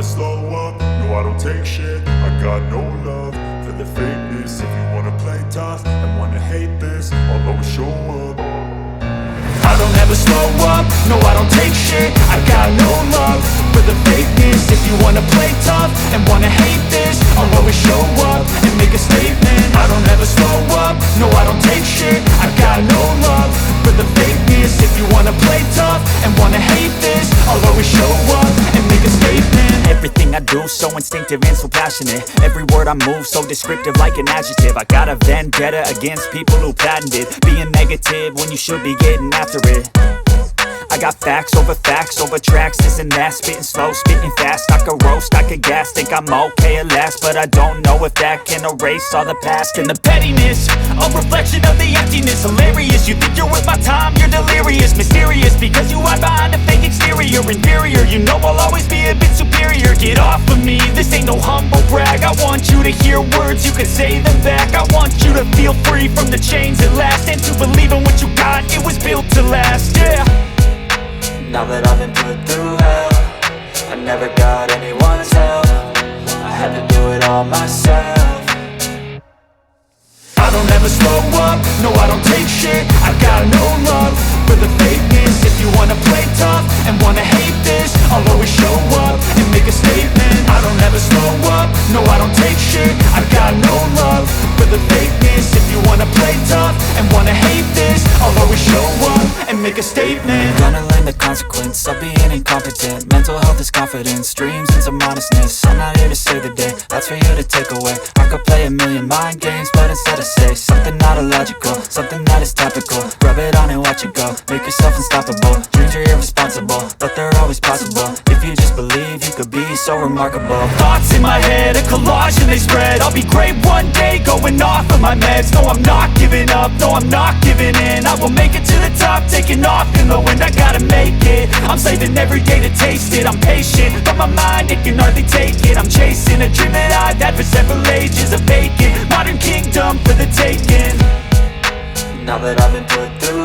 slow up, no I don't take shit. I got no love for the fakeness. If you wanna play tough and wanna hate this, I'll always show up. I don't ever slow up, no I don't take shit. I got no love for the fakeness. If you wanna play tough and wanna hate this, I'll always show up and make a statement. I don't ever slow up, no I don't take shit. I got no love for the fakeness. If you wanna play tough and wanna hate this, I'll always show up and make a statement. Everything I do so instinctive and so passionate. Every word I move so descriptive like an adjective. I got a vendetta against people who patented being negative when you should be getting after it. I got facts over tracks, this and that. Spitting slow, spitting fast, I could roast, I could gas. Think I'm okay at last, but I don't know if that can erase all the past. And the pettiness, a reflection of the emptiness. Hilarious, you think you're worth my time, you're delirious. Mysterious, because you hide behind a fake exterior. Inferior, you know I'll always be a bit superior. Get off of me, this ain't no humble brag. I want you to hear words, you can say them back. I want you to feel free from the chains at last, and to believe in what you got, it was built to last, yeah. Now that I've been put through hell, I never got anyone's help. I had to do it all myself. I don't ever slow up, no I don't take shit. I got no love for the fakeness. If you wanna play tough and wanna hate this, I'll always show up and make a statement. I don't ever slow up, no I don't take shit. I got no love for the fakeness. If you wanna play tough and wanna hate this, I'll always show up and make a statement. Gonna learn the consequence of being incompetent. Mental health is confidence, dreams and some honestness. I'm not here to save the day, that's for you to take away. I could play a million mind games, but instead I say something not illogical, something that is topical. Rub it on and watch it go, make yourself unstoppable. Dreams are irresponsible, but they're always possible. If you just believe, you could be so remarkable. Thoughts in my head, a collage and they spread. I'll be great one day, going off of my meds. No, I'm not giving up, no, I'm not giving in. I will make it to the top, taking off in the wind. I gotta make it, I'm saving every day to taste it. I'm patient, but my mind, it can hardly take it. I'm chasing a dream that I've had for several ages. A vacant, modern kingdom for the taking. Now that I've been put through